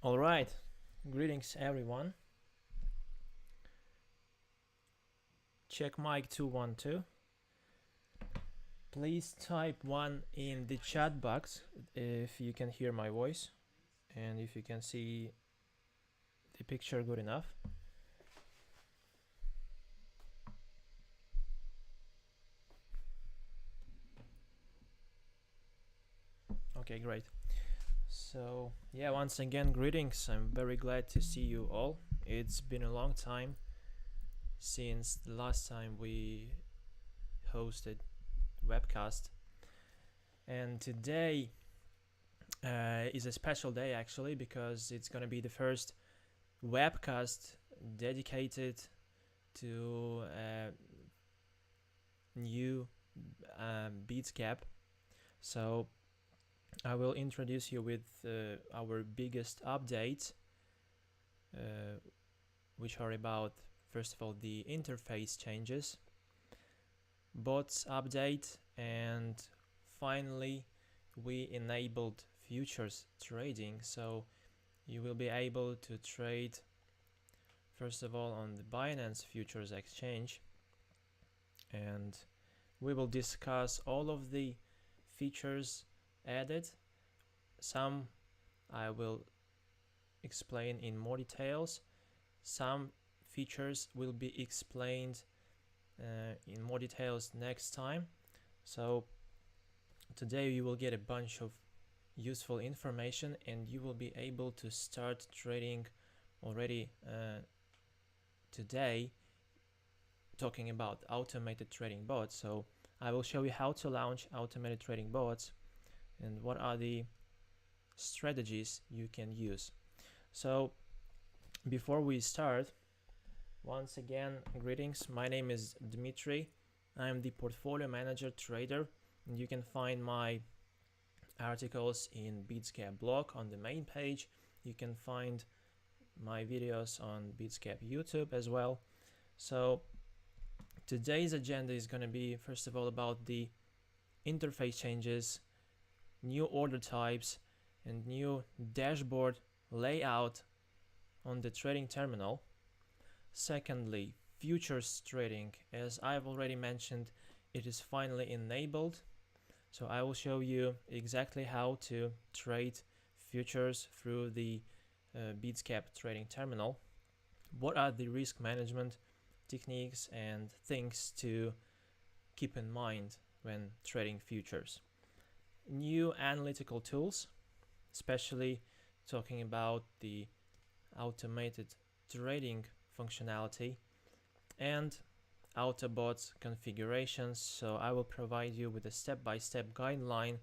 All right, greetings everyone. Check mic 212. Please type 1 in the chat box if you can hear my voice and if you can see the picture good enough. Okay, great. So yeah, once again, greetings. I'm very glad to see you all. It's been a long time since the last time we hosted Webcast, and today is a special day actually, because it's gonna be the first Webcast dedicated to new Bitsgap. So I will introduce you with our biggest updates, which are about, first of all, the interface changes, bots update, and finally we enabled futures trading. So you will be able to trade, first of all, on the Binance futures exchange, and we will discuss all of the features added. Some I will explain in more details. Some features will be explained in more details next time. So today you will get a bunch of useful information and you will be able to start trading already today, talking about automated trading bots. So I will show you how to launch automated trading bots and what are the strategies you can use. So before we start, once again, greetings. My name is Dmitry. I'm the portfolio manager trader, and you can find my articles in Bitsgap blog on the main page. You can find my videos on Bitsgap YouTube as well. So today's agenda is going to be, first of all, about the interface changes, new order types, and new dashboard layout on the trading terminal. Secondly, futures trading. As I've already mentioned, it is finally enabled. So I will show you exactly how to trade futures through the Bitsgap trading terminal. What are the risk management techniques and things to keep in mind when trading futures? New analytical tools, especially talking about the automated trading functionality and Autobots configurations. So I will provide you with a step-by-step guideline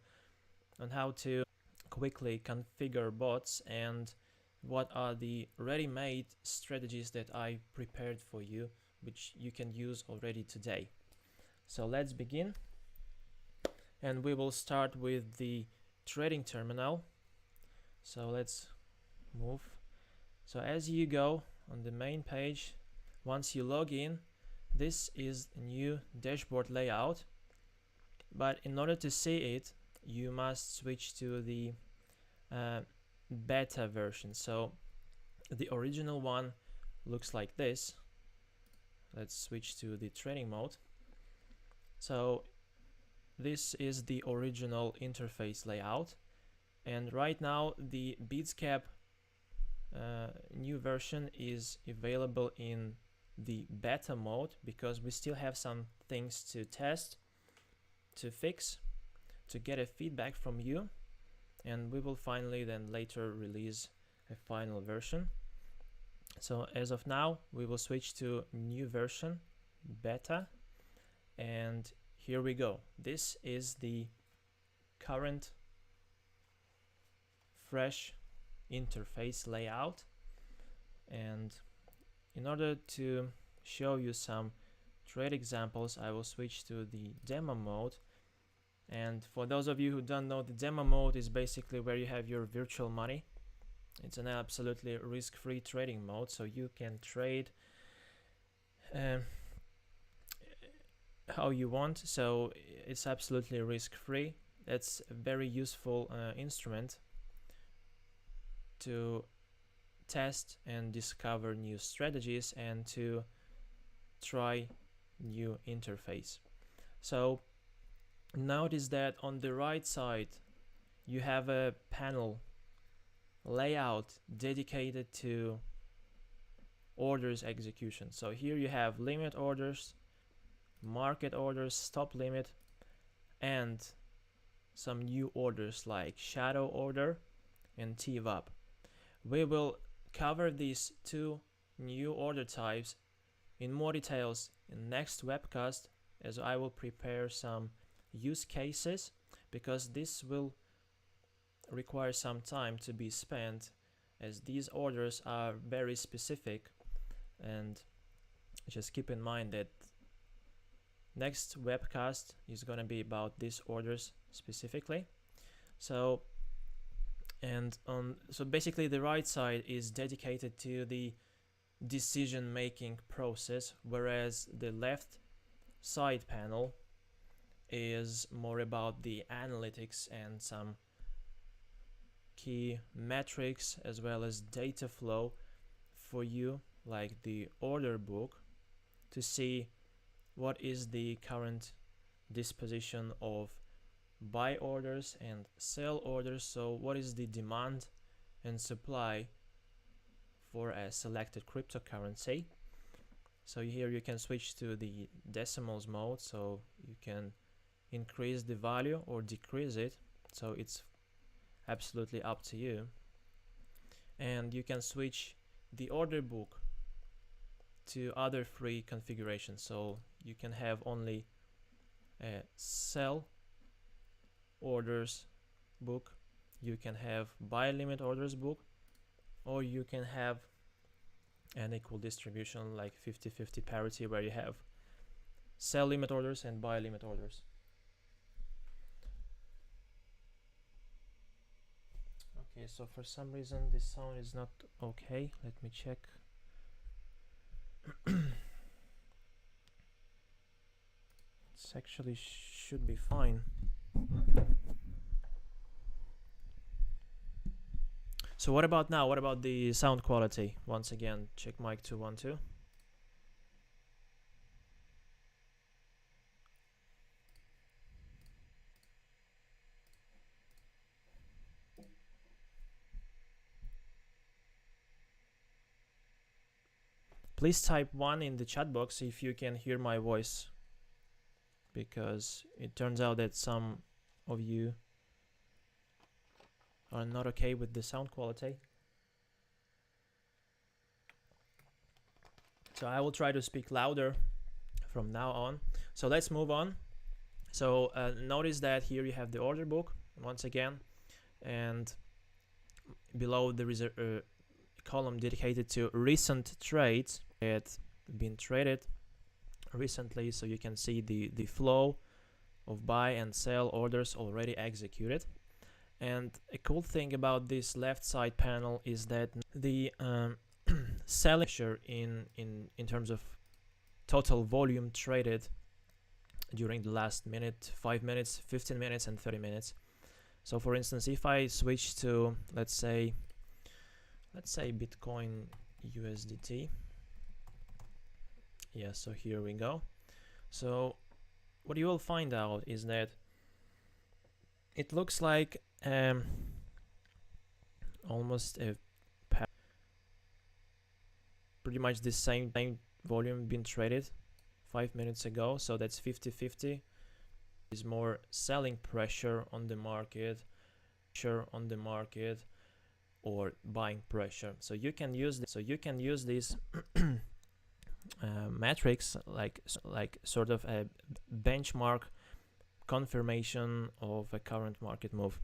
on how to quickly configure bots and what are the ready-made strategies that I prepared for you, which you can use already today. So let's begin, and we will start with the trading terminal. So let's move. So as you go on the main page, once you log in, this is a new dashboard layout, but in order to see it, you must switch to the beta version. So the original one looks like this. Let's switch to the trading mode. So this is the original interface layout, and right now the Bitsgap new version is available in the beta mode because we still have some things to test, to fix, to get a feedback from you, and we will finally then later release a final version. So as of now, we will switch to new version, beta, and here we go. This is the current fresh interface layout, and in order to show you some trade examples, I will switch to the demo mode. And for those of you who don't know, the demo mode is basically where you have your virtual money. It's an absolutely risk-free trading mode, so you can trade how you want. So it's absolutely risk-free. That's a very useful instrument to test and discover new strategies and to try new interface. So notice that on the right side you have a panel layout dedicated to orders execution. So here you have limit orders, market orders, stop limit, and some new orders like shadow order and TVAP. We will cover these two new order types in more details in next webcast, as I will prepare some use cases, because this will require some time to be spent, as these orders are very specific. And just keep in mind that next webcast is going to be about these orders specifically. So basically the right side is dedicated to the decision making process, whereas the left side panel is more about the analytics and some key metrics as well as data flow for you, like the order book, to see what is the current disposition of buy orders and sell orders. So what is the demand and supply for a selected cryptocurrency. So here you can switch to the decimals mode, so you can increase the value or decrease it, so it's absolutely up to you. And you can switch the order book to other free configurations, so you can have only a sell orders book, you can have buy limit orders book, or you can have an equal distribution like 50-50 parity, where you have sell limit orders and buy limit orders. Okay, so for some reason this sound is not okay. Let me check. It's actually should be fine. So what about now? What about the sound quality? Once again, check mic 2 1 2. Please type 1 in the chat box if you can hear my voice, because it turns out that some of you are not okay with the sound quality. So I will try to speak louder from now on. So let's move on. So notice that here you have the order book once again, and below there is a column dedicated to recent trades that have been traded recently, so you can see the flow of buy and sell orders already executed. And a cool thing about this left side panel is that the selling share in terms of total volume traded during the last minute, 5 minutes, 15 minutes, and 30 minutes. So for instance, if I switch to let's say Bitcoin USDT, yeah, so here we go. So what you will find out is that it looks like almost a pretty much the same volume being traded 5 minutes ago, so that's 50-50. Is more selling pressure on the market, or buying pressure. So you can use these metrics like sort of a benchmark confirmation of a current market move.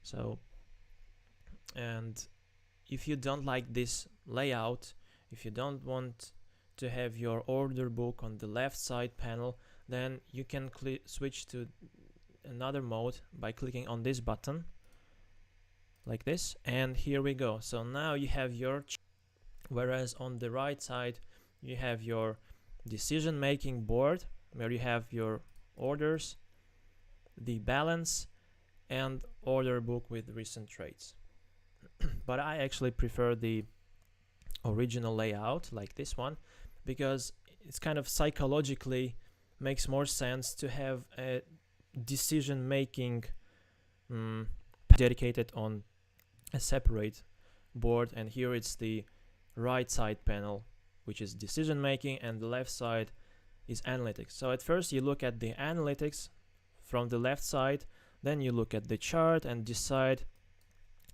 So, and if you don't like this layout, if you don't want to have your order book on the left side panel, then you can switch to another mode by clicking on this button like this, and here we go. So now you have your whereas on the right side you have your decision making board, where you have your orders, the balance, and order book with recent trades. But I actually prefer the original layout like this one, because it's kind of psychologically makes more sense to have a decision making dedicated on a separate board. And here it's the right side panel, which is decision making, and the left side is analytics. So at first you look at the analytics from the left side, then you look at the chart and decide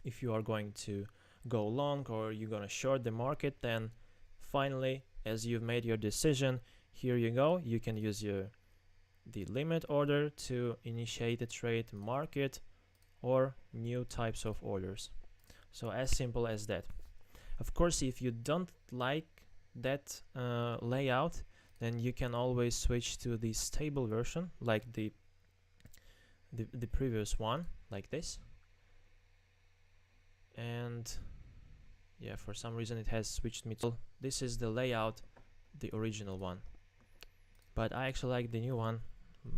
if you are going to go long or you're going to short the market. Then finally, as you've made your decision, here you go, you can use the limit order to initiate a trade, market, or new types of orders. So as simple as that. Of course, if you don't like that layout, then you can always switch to the stable version, like the previous one, like this. And yeah, for some reason it has switched me to this is the layout, the original one, but I actually like the new one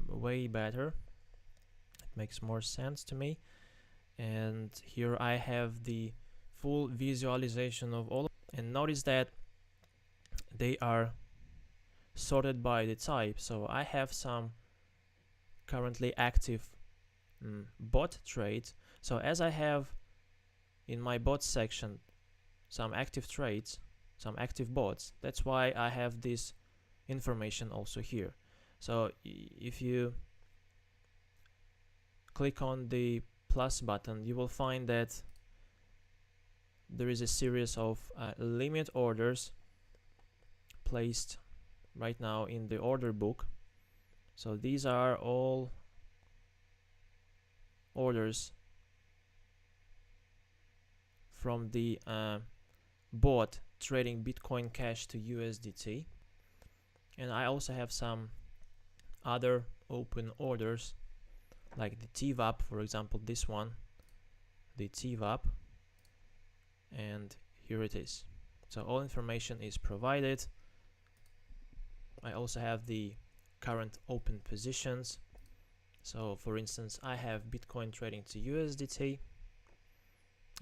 way better. It makes more sense to me. And here I have the full visualization of all, and notice that they are sorted by the type. So I have some currently active bot trades. So as I have in my bot section some active trades, some active bots, that's why I have this information also here. So if you click on the plus button, you will find that there is a series of limit orders placed right now in the order book. So these are all orders from the bot trading Bitcoin Cash to USDT. And I also have some other open orders, like the TVAP, for example, this one, the TVAP, and here it is. So all information is provided. I also have the current open positions. So for instance, I have Bitcoin trading to USDT,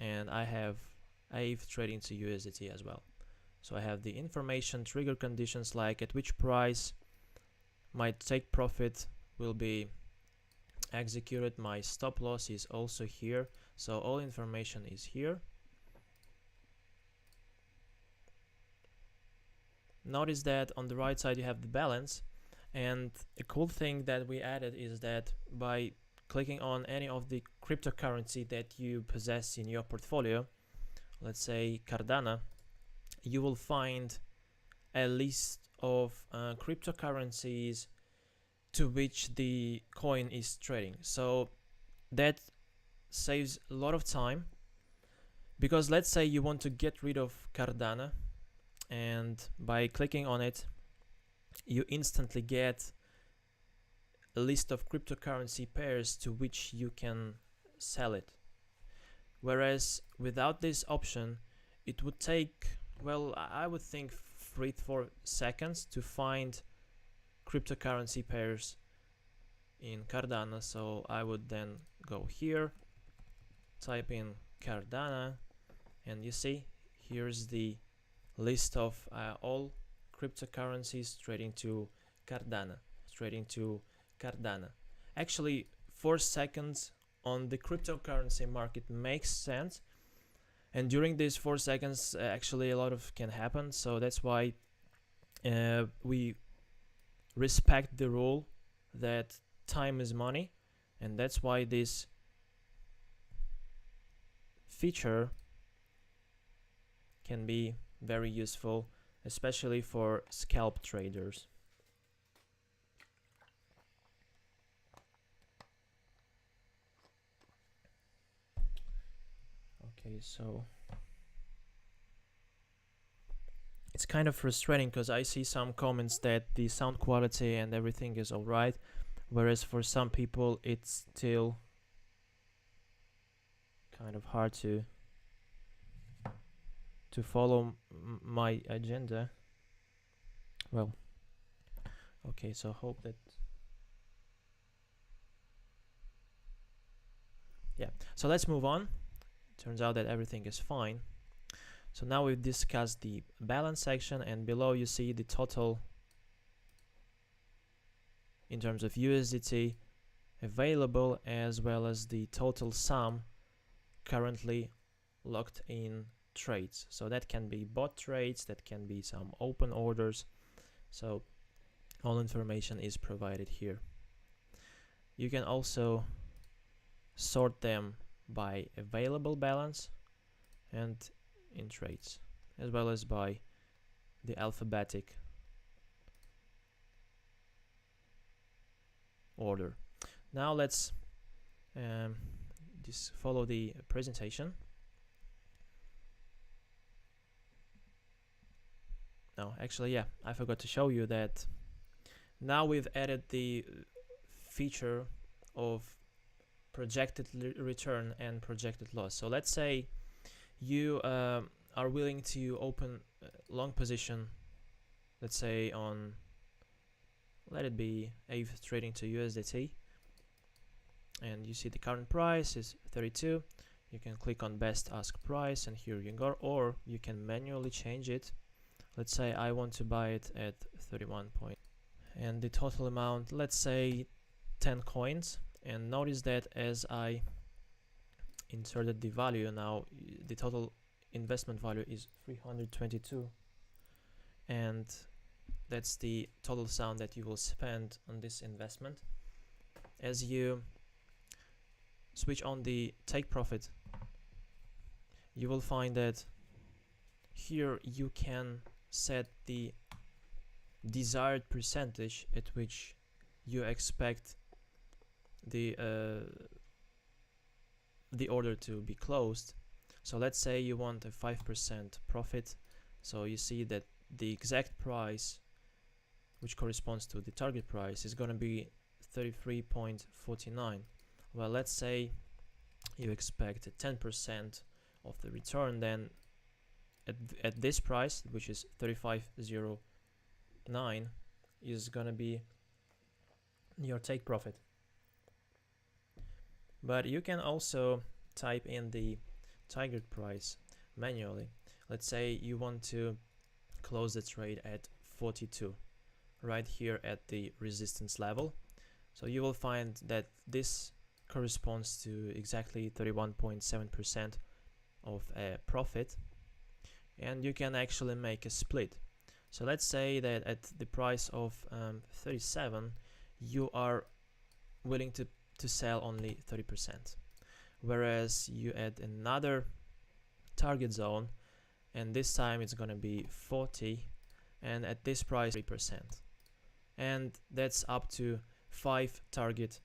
and I have AVE trading to USDT as well. So I have the information, trigger conditions, like at which price my take profit will be executed. My stop loss is also here. So all information is here. Notice that on the right side you have the balance, and a cool thing that we added is that by clicking on any of the cryptocurrency that you possess in your portfolio, let's say Cardano, you will find a list of cryptocurrencies to which the coin is trading. So that saves a lot of time, because let's say you want to get rid of Cardano, and by clicking on it you instantly get a list of cryptocurrency pairs to which you can sell it. Whereas without this option, it would take, well, I would think 3-4 seconds to find cryptocurrency pairs in Cardano. So I would then go here, type in Cardano, and you see here's the list of all cryptocurrencies trading to Cardano. Actually, 4 seconds on the cryptocurrency market makes sense, and during these 4 seconds actually a lot of can happen. So that's why we respect the rule that time is money, and that's why this feature can be very useful, especially for scalp traders. Okay, so it's kind of frustrating because I see some comments that the sound quality and everything is alright, whereas for some people it's still kind of hard to follow my agenda. Well, okay, so hope that, yeah, so let's move on. Turns out that everything is fine. So now we've discussed the balance section, and below you see the total in terms of USDT available, as well as the total sum currently locked in trades. So that can be bot trades, that can be some open orders. So all information is provided here. You can also sort them by available balance and in trades, as well as by the alphabetic order. Now let's just follow the presentation. No, actually, yeah, I forgot to show you that now we've added the feature of projected return and projected loss. So let's say you are willing to open a long position, let's say on, let it be AVE trading to USDT, and you see the current price is 32. You can click on best ask price, and here you go, or you can manually change it. Let's say I want to buy it at 31 point, and the total amount, let's say 10 coins. And notice that as I inserted the value, now the total investment value is 322, and that's the total sum that you will spend on this investment. As you switch on the take profit, you will find that here you can set the desired percentage at which you expect the order to be closed. So let's say you want a 5% profit, so you see that the exact price which corresponds to the target price is going to be 33.49. well, let's say you expect 10% of the return, then at this price, which is 35.09, is going to be your take profit. But you can also type in the target price manually. Let's say you want to close the trade at 42, right here at the resistance level. So you will find that this corresponds to exactly 31.7% of a profit, and you can actually make a split. So let's say that at the price of 37, you are willing to sell only 30%, whereas you add another target zone, and this time it's going to be 40, and at this price 3%, and that's up to 5 target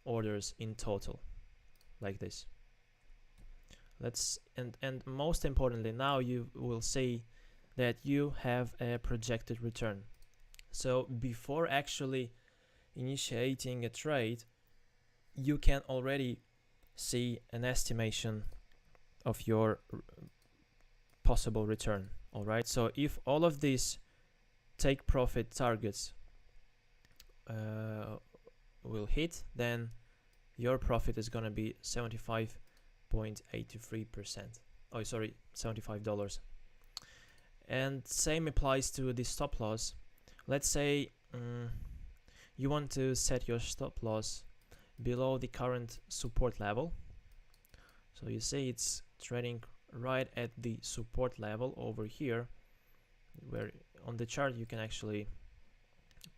orders in total, like this. And most importantly, now you will see that you have a projected return. So before actually initiating a trade, you can already see an estimation of your possible return. All right, so if all of these take profit targets will hit, then your profit is going to be 75.83%. Oh, sorry, $75. And same applies to the stop loss. Let's say you want to set your stop loss below the current support level. So you see it's trading right at the support level over here, where on the chart you can actually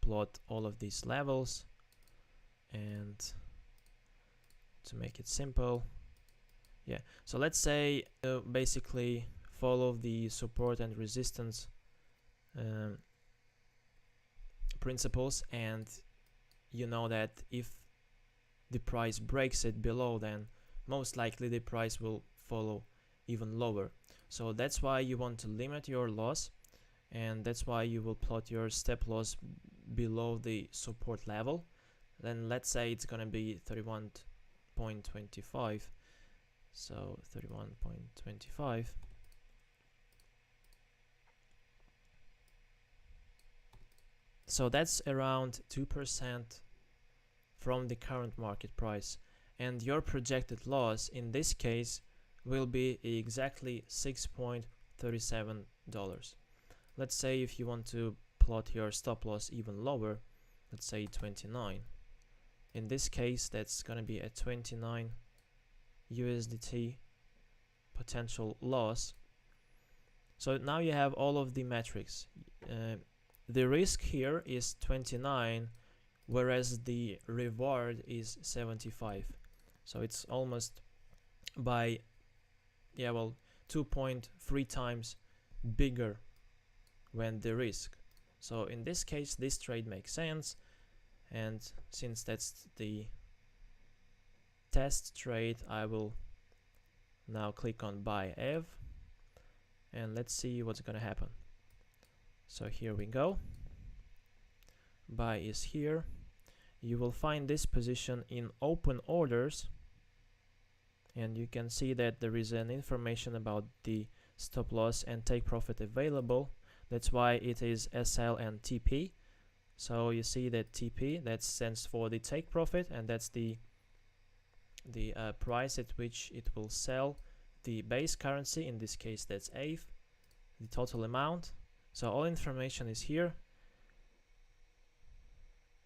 plot all of these levels. And to make it simple, yeah, so let's say basically follow the support and resistance principles, and you know that if the price breaks it below, then most likely the price will follow even lower. So that's why you want to limit your loss, and that's why you will plot your step loss below the support level. Then let's say it's gonna be 31.25. So 31.25. So that's around 2% from the current market price, and your projected loss in this case will be exactly $6.37. Let's say if you want to plot your stop loss even lower, let's say 29. In this case, that's going to be a 29 USDT potential loss. So now you have all of the metrics. The risk here is 29, whereas the reward is 75. So it's almost by 2.3 times bigger when the risk. So in this case, this trade makes sense, and since that's the test trade, I will now click on buy EV, and let's see what's gonna happen. So here we go. Buy is here. You will find this position in open orders, and you can see that there is an information about the stop loss and take profit available. That's why it is SL and TP. So you see that TP, that stands for the take profit, and that's the price at which it will sell the base currency. In this case, that's AVE, the total amount. So all information is here,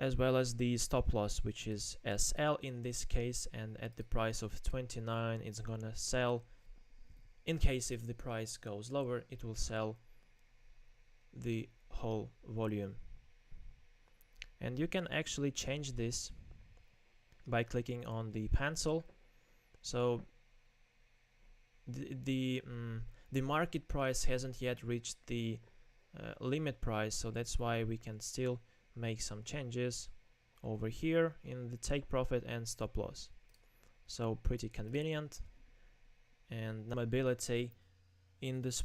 as well as the stop loss, which is SL in this case, and at the price of 29 it's gonna sell. In case if the price goes lower, it will sell the whole volume. And you can actually change this by clicking on the pencil. So the market price hasn't yet reached the limit price, so that's why we can still make some changes over here in the take profit and stop loss. So pretty convenient, and mobility in this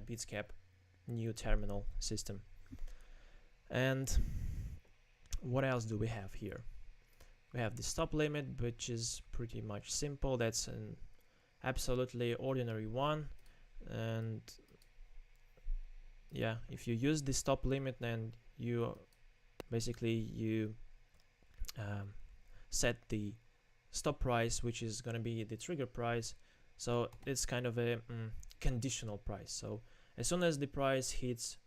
Bitsgap new terminal system. And what else do we have here? We have the stop limit, which is pretty much simple. That's an absolutely ordinary one, and yeah, if you use the stop limit, then you set the stop price, which is going to be the trigger price. So it's kind of a conditional price. So as soon as the price hits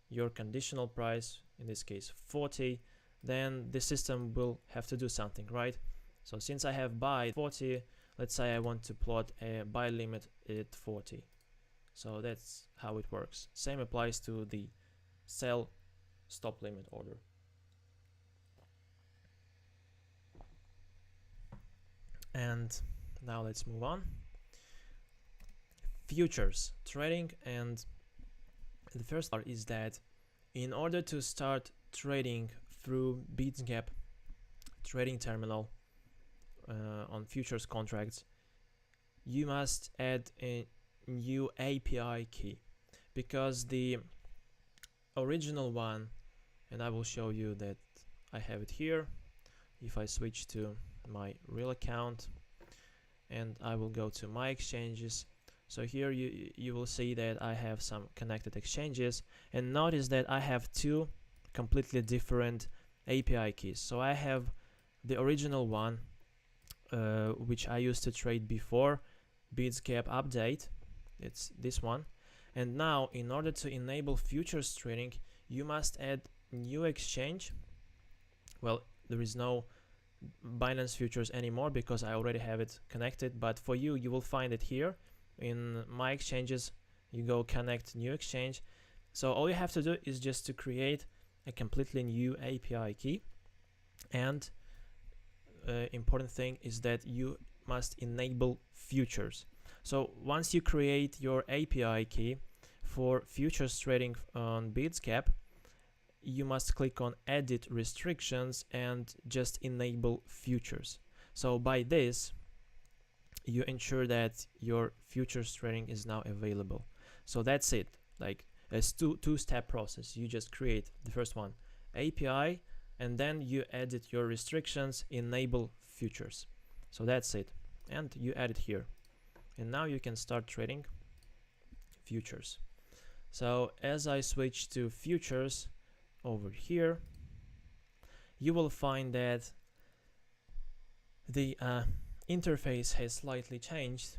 your conditional price, in this case 40, then the system will have to do something, right? So since I have buy 40, let's say I want to plot a buy limit at 40. So that's how it works. Same applies to the sell stop limit order. And now let's move on. Futures trading, and the first part is that in order to start trading through Bitsgap trading terminal on futures contracts, you must add a new API key, because the original one, and I will show you that I have it here. If I switch to my real account and I will go to my exchanges, so here you will see that I have some connected exchanges, and notice that I have two completely different API keys. So I have the original one, which I used to trade before Bitsgap update. It's this one. And now in order to enable futures trading, you must add new exchange. Well, there is no Binance futures anymore because I already have it connected, but for you, you will find it here in my exchanges. You go connect new exchange. So all you have to do is just to create a completely new API key, and important thing is that you must enable futures. So once you create your API key for futures trading on Bitsgap, you must click on edit restrictions and just enable futures. So by this, you ensure that your futures trading is now available. So that's it, like a two-step process. You just create the first one, API, and then you edit your restrictions, enable futures. So that's it, and you add it here, and now you can start trading futures. So as I switch to futures over here, you will find that the interface has slightly changed.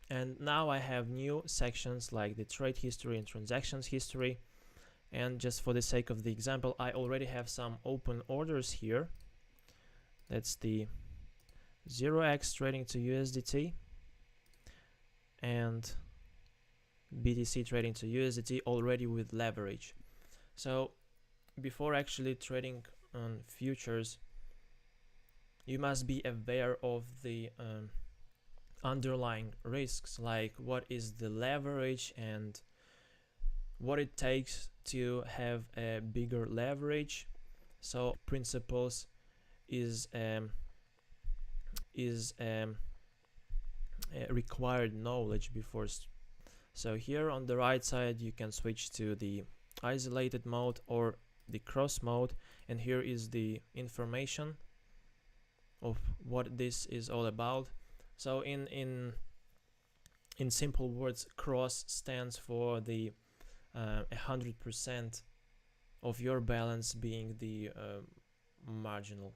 And now I have new sections like the trade history and transactions history. And just for the sake of the example, I already have some open orders here. That's the 0x trading to USDT and BTC trading to USDT already with leverage. So before actually trading on futures, you must be aware of the underlying risks, like what is the leverage and what it takes to have a bigger leverage. So principles is required knowledge before. So here on the right side you can switch to the isolated mode or the cross mode, and here is the information of what this is all about. So in simple words, cross stands for the 100% of your balance being the marginal.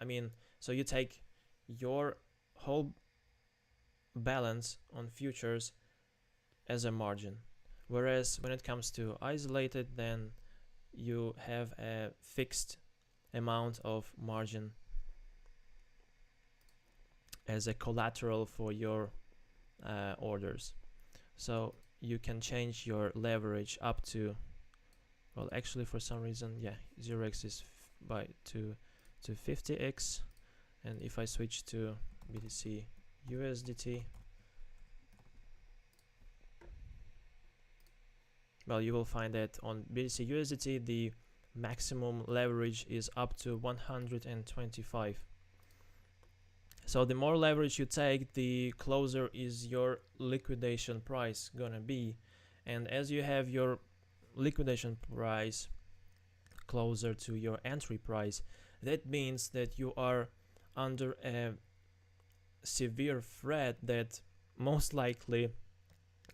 I mean, so you take your whole balance on futures as a margin, whereas when it comes to isolated, then you have a fixed amount of margin as a collateral for your orders. So you can change your leverage up to, well, actually for some reason, yeah, 0x is to 50x, and if I switch to BTC USDT, well, you will find that on BTC USDT the maximum leverage is up to 125. So the more leverage you take, the closer is your liquidation price gonna be, and as you have your liquidation price closer to your entry price, that means that you are under a severe threat that most likely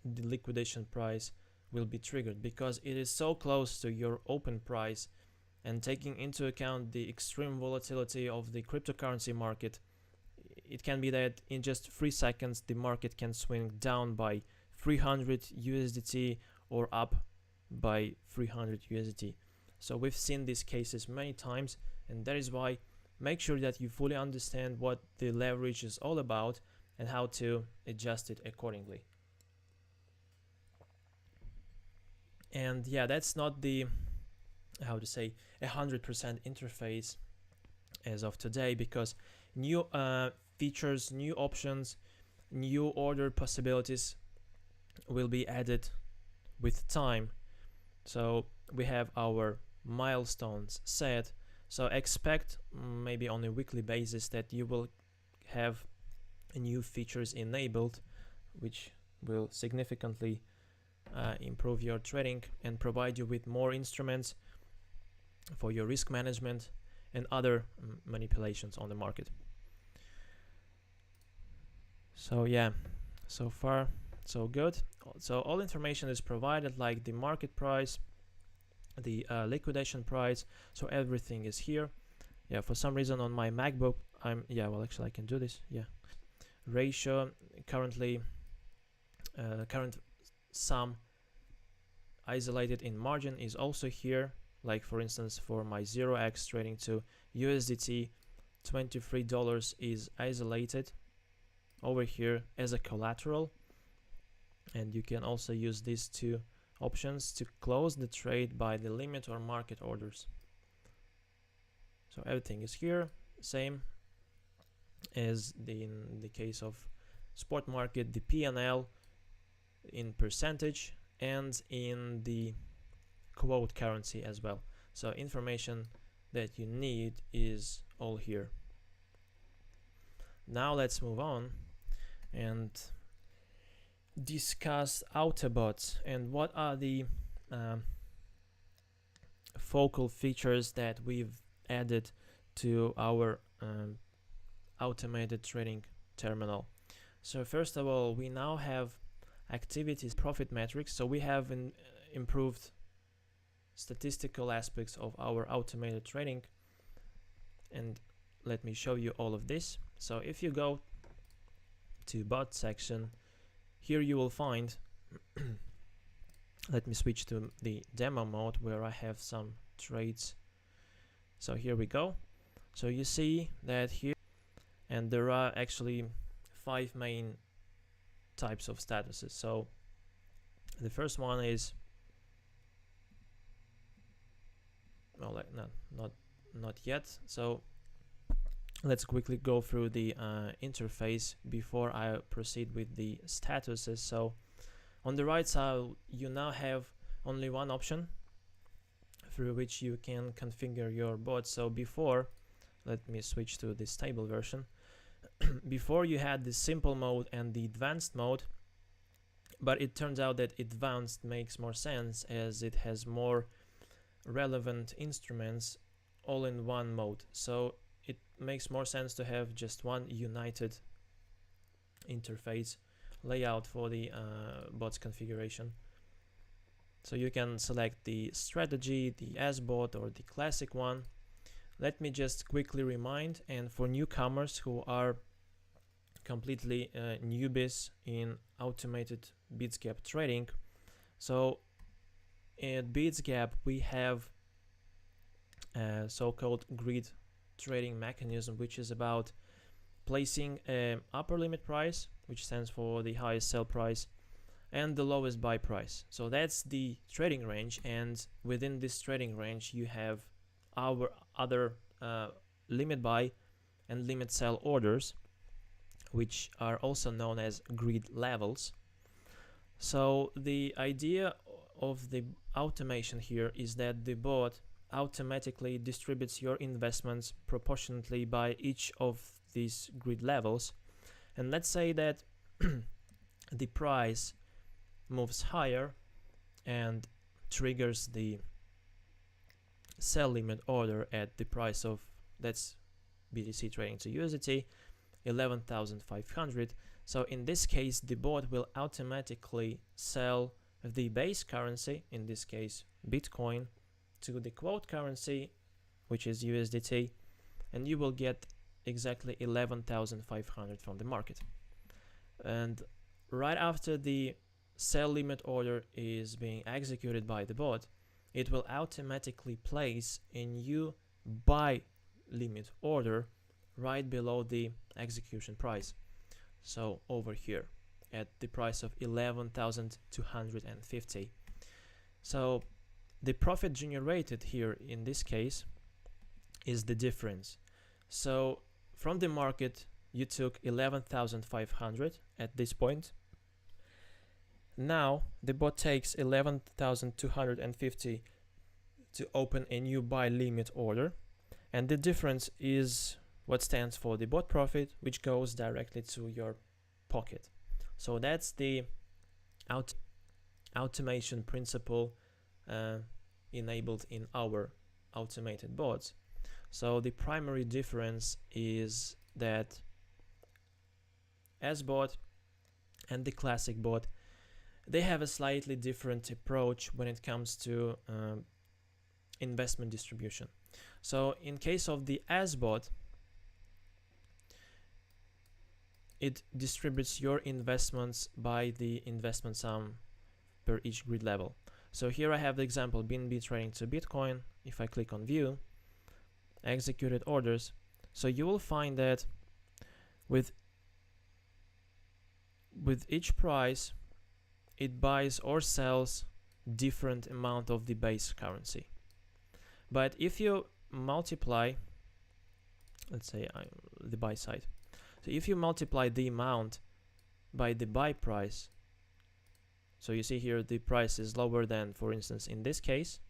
the liquidation price will be triggered, because it is so close to your open price. And taking into account the extreme volatility of the cryptocurrency market, it can be that in just 3 seconds the market can swing down by 300 USDT or up by 300 USDT. So we've seen these cases many times, and that is why make sure that you fully understand what the leverage is all about and how to adjust it accordingly. And yeah, that's not the, how to say, 100% interface as of today, because new features, new options, new order possibilities will be added with time. So we have our milestones set, so expect maybe on a weekly basis that you will have new features enabled, which will significantly improve your trading and provide you with more instruments for your risk management and other manipulations on the market. So yeah, so far so good. So all information is provided, like the market price, the liquidation price, so everything is here. Yeah, for some reason on my MacBook well, actually I can do this. Yeah, ratio currently current sum isolated in margin is also here. Like for instance, for my 0x trading to USDT, $23 is isolated over here as a collateral, and you can also use these two options to close the trade by the limit or market orders. So everything is here, same as in the case of spot market, the P&L in percentage and in the quote currency as well. So information that you need is all here. Now let's move on and discuss Autobots and what are the focal features that we've added to our automated trading terminal. So first of all, we now have activities profit metrics. So we have improved statistical aspects of our automated trading, and let me show you all of this. So if you go to bot section, here you will find let me switch to the demo mode where I have some trades. So here we go. So you see that here, and there are actually 5 main types of statuses. So the first one is, well, not yet. So let's quickly go through the interface before I proceed with the statuses. So on the right side, you now have only one option through which you can configure your bot. So before, let me switch to the stable version. Before you had the simple mode and the advanced mode, but it turns out that advanced makes more sense as it has more relevant instruments all in one mode. So it makes more sense to have just one united interface layout for the bot's configuration. So you can select the strategy, the SBot, or the classic one. Let me just quickly remind, and for newcomers who are completely newbies in automated Bitsgap trading, so at Bitsgap we have a so-called grid trading mechanism, which is about placing an upper limit price, which stands for the highest sell price, and the lowest buy price. So that's the trading range, and within this trading range you have our other limit buy and limit sell orders, which are also known as grid levels. So the idea of the automation here is that the bot automatically distributes your investments proportionately by each of these grid levels. And let's say that the price moves higher and triggers the sell limit order at the price of, that's BTC trading to USDT, 11,500. So in this case, the bot will automatically sell the base currency, in this case Bitcoin, to the quote currency, which is USDT, and you will get exactly 11,500 from the market. And right after the sell limit order is being executed by the bot, it will automatically place a new buy limit order right below the execution price. So over here at the price of 11,250. So the profit generated here in this case is the difference. So from the market you took 11,500 at this point. Now the bot takes 11,250 to open a new buy limit order, and the difference is what stands for the bot profit, which goes directly to your pocket. So that's the automation principle enabled in our automated bots. So the primary difference is that SBot and the classic bot, they have a slightly different approach when it comes to investment distribution. So in case of the SBot, it distributes your investments by the investment sum per each grid level. So here I have the example BNB trading to Bitcoin. If I click on view, executed orders, so you will find that with each price it buys or sells different amount of the base currency. But if you multiply, let's say the buy side, so if you multiply the amount by the buy price, so you see here the price is lower than, for instance, in this case,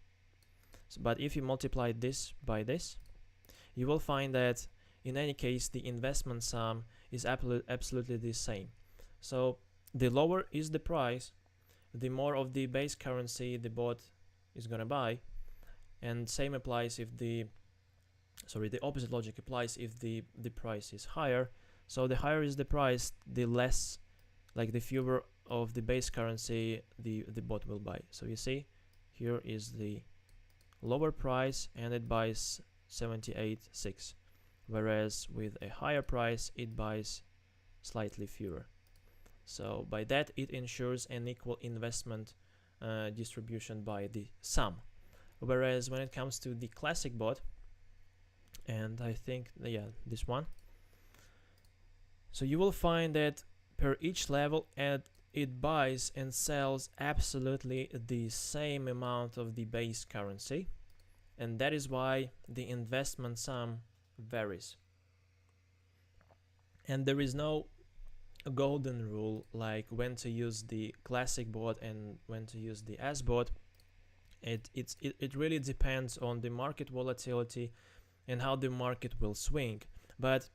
but if you multiply this by this, you will find that in any case the investment sum is absolutely the same. So the lower is the price, the more of the base currency the bot is gonna buy, and same applies if the opposite logic applies if the price is higher. So the higher is the price, the less, like the fewer of the base currency the bot will buy. So you see here is the lower price and it buys 78.6, whereas with a higher price it buys slightly fewer. So by that it ensures an equal investment distribution by the sum. Whereas when it comes to the classic bot, and I think, yeah, this one, so you will find that per each level it buys and sells absolutely the same amount of the base currency, and that is why the investment sum varies. And there is no golden rule like when to use the classic bot and when to use the S bot. It really depends on the market volatility and how the market will swing, but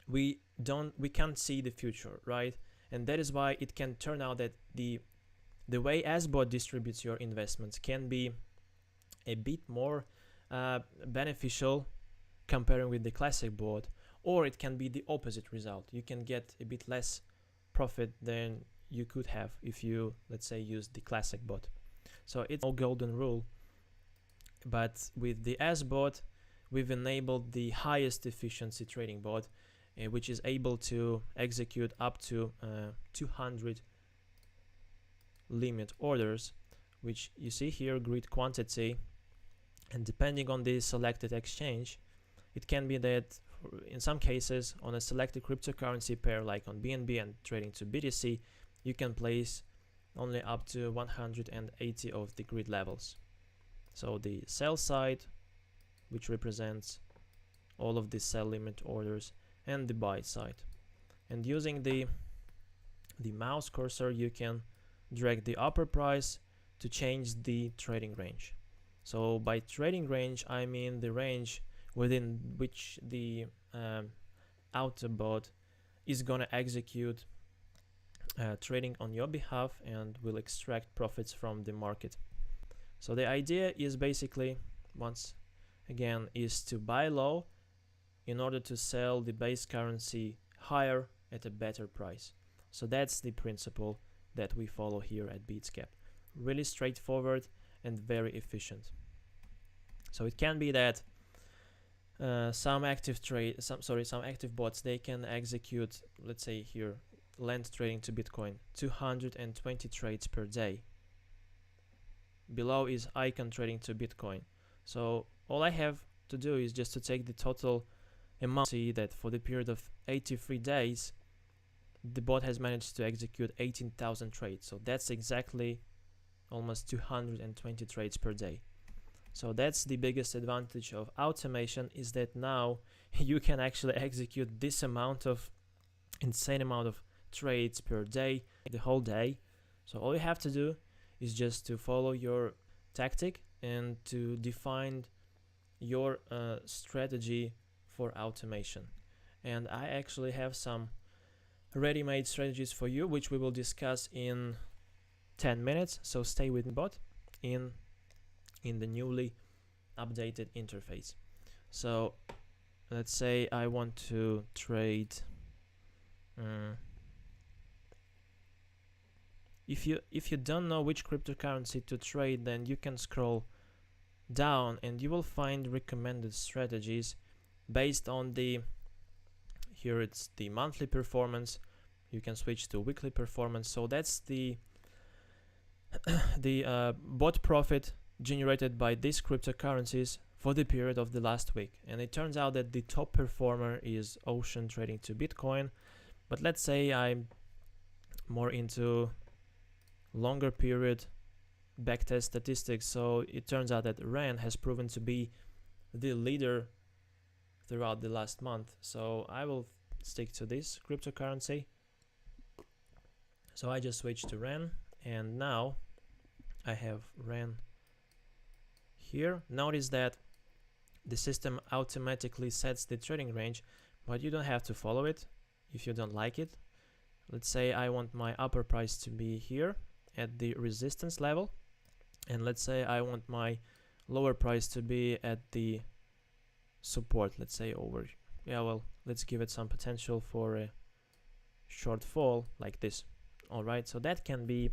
we can't see the future, right? And that is why it can turn out that the way SBot distributes your investments can be a bit more beneficial comparing with the classic bot, or it can be the opposite result. You can get a bit less profit than you could have if you, let's say, use the classic bot. So it's no golden rule, but with the SBot we've enabled the highest efficiency trading bot, which is able to execute up to 200 limit orders, which you see here, grid quantity, and depending on the selected exchange, it can be that in some cases on a selected cryptocurrency pair like on BNB and trading to BTC, you can place only up to 180 of the grid levels. So the sell side, which represents all of the sell limit orders, and the buy side. And using the mouse cursor, you can drag the upper price to change the trading range. So by trading range, I mean the range within which the Autobot is gonna execute trading on your behalf and will extract profits from the market. So the idea is basically, once again, is to buy low in order to sell the base currency higher at a better price. So that's the principle that we follow here at Bitsgap. Really straightforward and very efficient. So it can be that some active bots, they can execute, let's say here, lend trading to Bitcoin, 220 trades per day. Below is icon trading to Bitcoin. So all I have to do is just to take the total amount. See that for the period of 83 days, the bot has managed to execute 18,000 trades. So that's exactly almost 220 trades per day. So that's the biggest advantage of automation, is that now you can actually execute this insane amount of trades per day, the whole day. So all you have to do is just to follow your tactic and to define your strategy for automation. And I actually have some ready-made strategies for you, which we will discuss in 10 minutes. So stay with me, bot, in the newly updated interface. So let's say I want to trade if you don't know which cryptocurrency to trade, then you can scroll down and you will find recommended strategies based on here it's the monthly performance. You can switch to weekly performance. So that's the bot profit generated by these cryptocurrencies for the period of the last week. And it turns out that the top performer is Ocean trading to Bitcoin. But let's say I'm more into longer period backtest statistics. So it turns out that RAN has proven to be the leader throughout the last month. So I will stick to this cryptocurrency. So I just switched to RAN, and now I have RAN here. Notice that the system automatically sets the trading range, but you don't have to follow it if you don't like it. Let's say I want my upper price to be here at the resistance level, and let's say I want my lower price to be at the support, let's say over, yeah, well, let's give it some potential for a short fall like this. All right, so that can be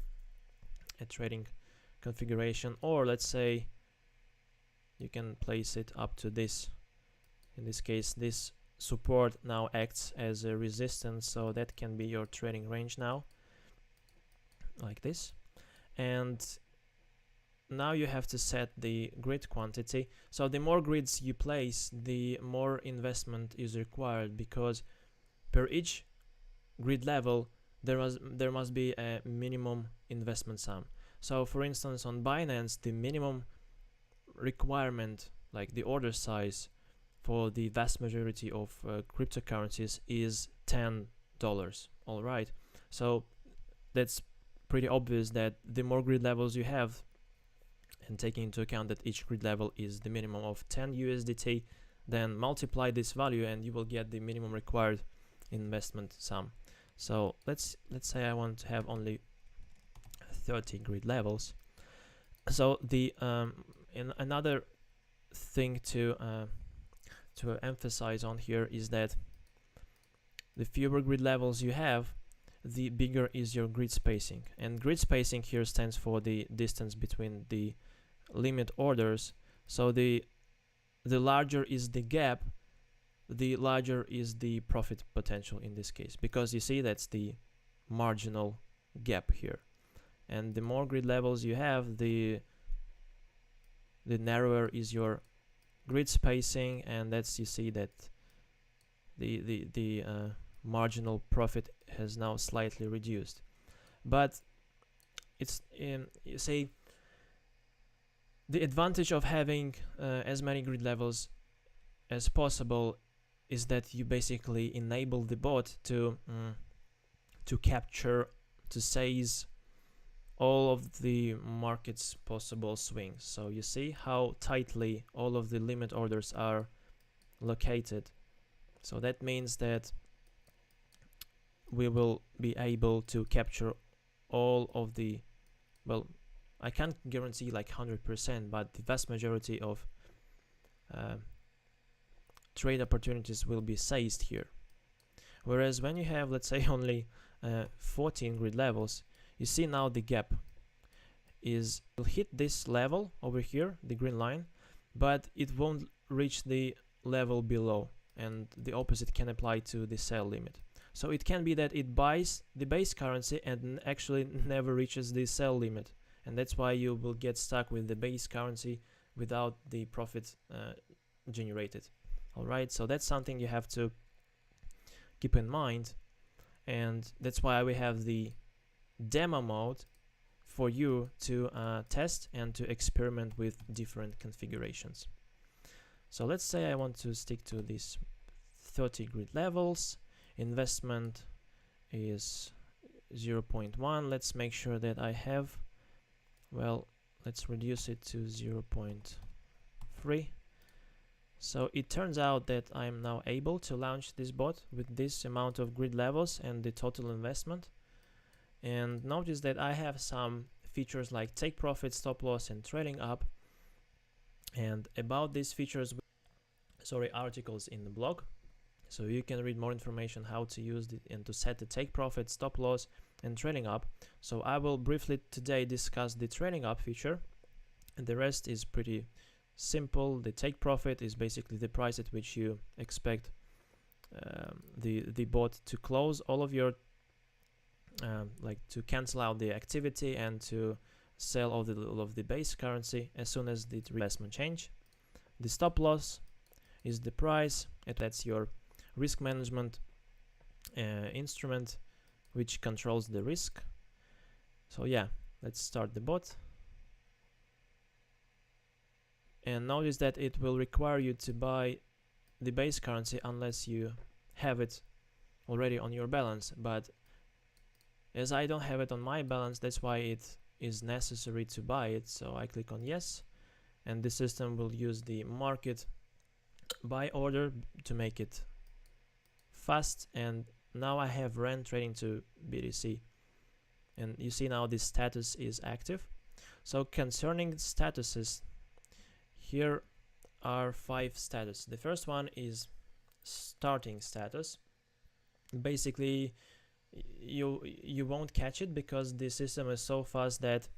a trading configuration, or let's say you can place it up to this, in this case, this support now acts as a resistance, so that can be your trading range now, like this. And now you have to set the grid quantity. So the more grids you place, the more investment is required, because per each grid level there must be a minimum investment sum. So for instance, on Binance, the minimum requirement, like the order size for the vast majority of cryptocurrencies, is $10. All right, so that's pretty obvious that the more grid levels you have, and taking into account that each grid level is the minimum of 10 USDT, then multiply this value and you will get the minimum required investment sum. So let's say I want to have only 30 grid levels. So the another thing to emphasize on here is that the fewer grid levels you have, the bigger is your grid spacing. And grid spacing here stands for the distance between the limit orders. So the larger is the gap, the larger is the profit potential in this case, because you see that's the marginal gap here. And the more grid levels you have, the narrower is your grid spacing, and that's, you see that the marginal profit has now slightly reduced. But it's you see, the advantage of having as many grid levels as possible is that you basically enable the bot to capture, to seize all of the market's possible swings. So you see how tightly all of the limit orders are located. So that means that we will be able to capture all of the, well, I can't guarantee like 100%, but the vast majority of trade opportunities will be seized here. Whereas when you have, let's say, only 14 grid levels, you see now the gap will hit this level over here, the green line, but it won't reach the level below, and the opposite can apply to the sell limit. So it can be that it buys the base currency and actually never reaches the sell limit, and that's why you will get stuck with the base currency without the profit generated. All right, so that's something you have to keep in mind, and that's why we have the demo mode for you to test and to experiment with different configurations. So let's say I want to stick to these 30 grid levels. Investment is 0.1. Let's make sure that I have, well, let's reduce it to 0.3. So it turns out that I'm now able to launch this bot with this amount of grid levels and the total investment. And notice that I have some features like take profit, stop loss, and trailing up. And about these features, articles in the blog. So you can read more information how to use it and to set the take profit, stop loss, and trailing up. So I will briefly today discuss the trailing up feature, and the rest is pretty simple. The take profit is basically the price at which you expect the bot to close all of your like to cancel out the activity and to sell all of the base currency as soon as the investment change. The stop loss is the price, and that's your risk management instrument which controls the risk. So yeah, let's start the bot. And notice that it will require you to buy the base currency unless you have it already on your balance. But as I don't have it on my balance, that's why it is necessary to buy it. So I click on yes, and the system will use the market buy order to make it fast. And now I have ran trading to BTC, and you see now this status is active. So concerning statuses, here are 5 status. The first one is starting status. Basically you won't catch it because the system is so fast that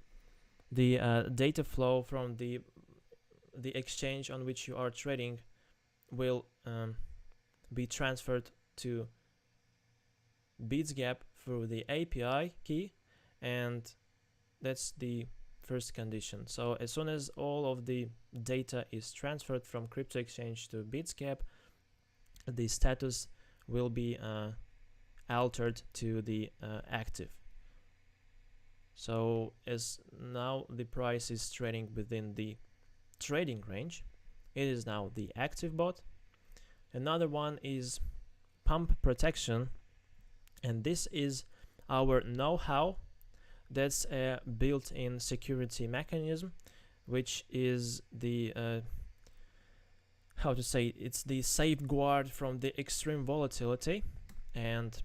the data flow from the exchange on which you are trading will be transferred to Bitsgap through the API key, and that's the first condition. So as soon as all of the data is transferred from crypto exchange to Bitsgap, the status will be altered to the active. So as now the price is trading within the trading range, it is now the active bot. Another one is pump protection, and this is our know-how. That's a built-in security mechanism, which is the it's the safeguard from the extreme volatility. And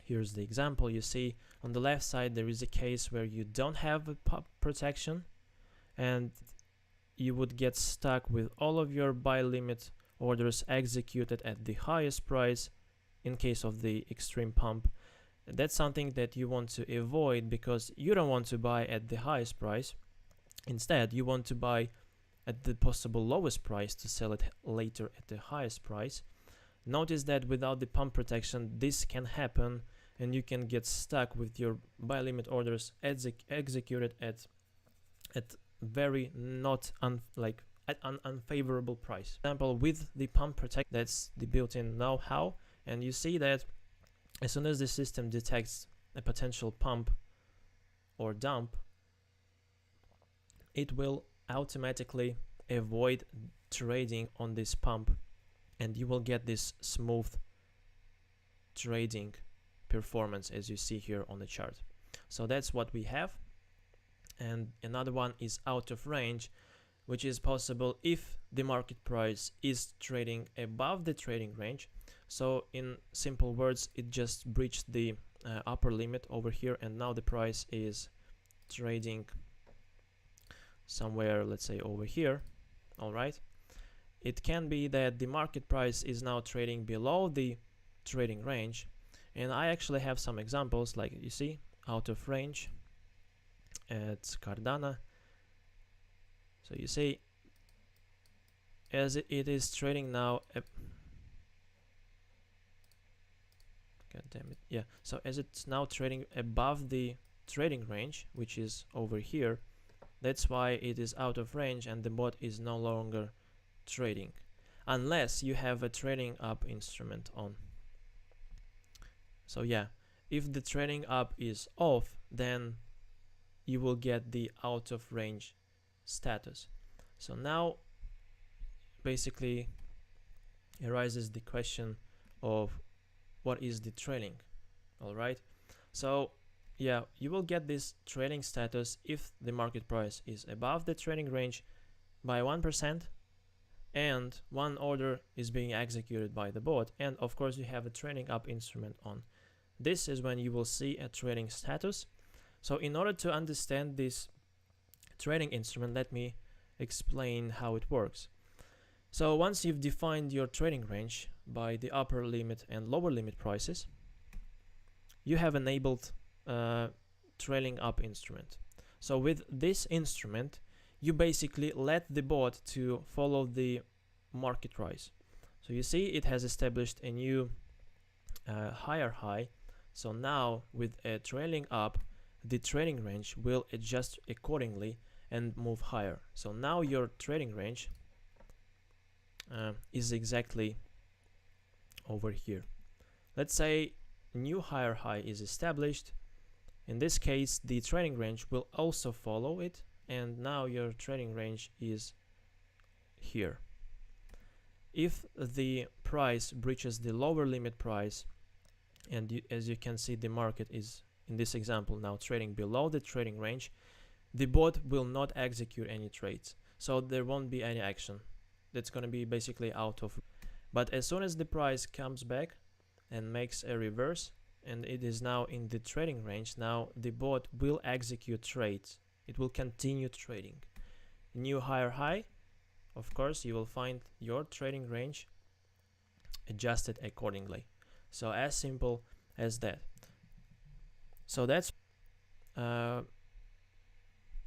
here's the example. You see on the left side there is a case where you don't have a pump protection, and you would get stuck with all of your buy limit orders executed at the highest price in case of the extreme pump. That's something that you want to avoid, because you don't want to buy at the highest price. Instead, you want to buy at the possible lowest price to sell it later at the highest price. Notice that without the pump protection, this can happen, and you can get stuck with your buy limit orders executed at very not at an unfavorable price. For example, with the pump protection, that's the built-in know-how, and you see that as soon as the system detects a potential pump or dump, it will automatically avoid trading on this pump, and you will get this smooth trading performance as you see here on the chart. So that's what we have. And another one is out of range, which is possible if the market price is trading above the trading range. So in simple words, it just breached the upper limit over here, and now the price is trading somewhere, let's say over here. All right, it can be that the market price is now trading below the trading range, and I actually have some examples, like you see out of range at Cardano. So you see, as it is trading now, God damn it, yeah. So as it's now trading above the trading range, which is over here, that's why it is out of range, and the bot is no longer trading, unless you have a trading up instrument on. So yeah, if the trading up is off, then you will get the out of range status. So now basically arises the question of what is the trading. All right, so yeah, you will get this trading status if the market price is above the trading range by 1% and one order is being executed by the bot, and of course you have a trading up instrument on. This is when you will see a trading status. So in order to understand this trading instrument, let me explain how it works. So once you've defined your trading range by the upper limit and lower limit prices, you have enabled trailing up instrument. So with this instrument, you basically let the bot to follow the market price. So you see it has established a new higher high. So now with a trailing up, the trading range will adjust accordingly and move higher. So now your trading range is exactly over here. Let's say new higher high is established. In this case, the trading range will also follow it, and now your trading range is here. If the price breaches the lower limit price, and as you can see, the market is in this example now trading below the trading range, the bot will not execute any trades, so there won't be any action. That's going to be basically out of. But as soon as the price comes back and makes a reverse, and it is now in the trading range, now the bot will execute trades. It will continue trading. New higher high, of course, you will find your trading range adjusted accordingly. So as simple as that. So that's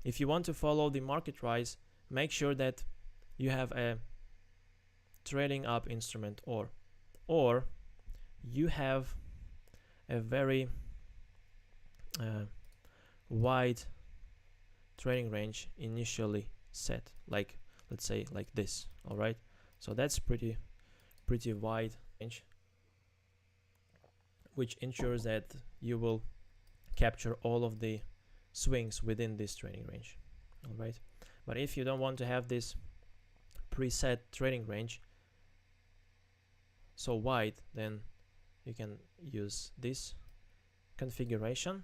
if you want to follow the market rise, make sure that you have a trading up instrument, or or you have a very wide trading range initially set, like let's say like this. All right, so that's pretty wide range, which ensures that you will capture all of the swings within this trading range. All right, but if you don't want to have this preset trading range so wide, then you can use this configuration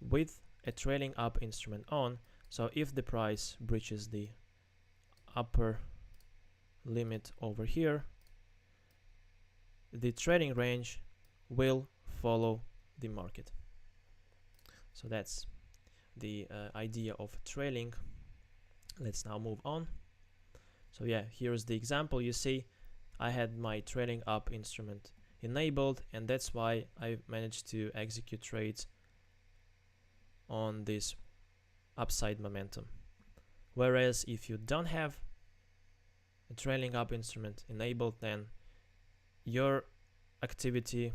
with a trailing up instrument on. So if the price breaches the upper limit over here, the trading range will follow the market. So that's the idea of trailing. Let's now move on. So yeah, here's the example. You see I had my trailing up instrument enabled, and that's why I managed to execute trades on this upside momentum. Whereas if you don't have a trailing up instrument enabled, then your activity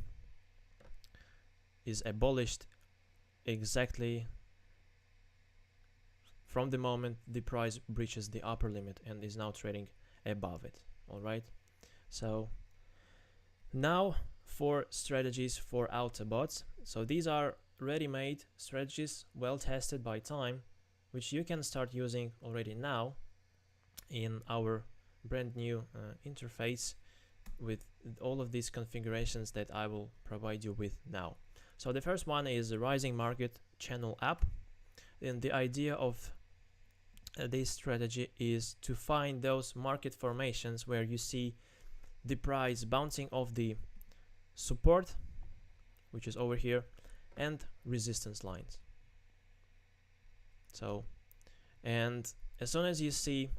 is abolished exactly from the moment the price breaches the upper limit and is now trading above it. All right, so now for strategies for Autobots. So these are ready-made strategies, well tested by time, which you can start using already now in our brand new interface with all of these configurations that I will provide you with now. So the first one is the rising market channel app, and the idea of this strategy is to find those market formations where you see the price bouncing off the support, which is over here, and resistance lines. So, and as soon as you see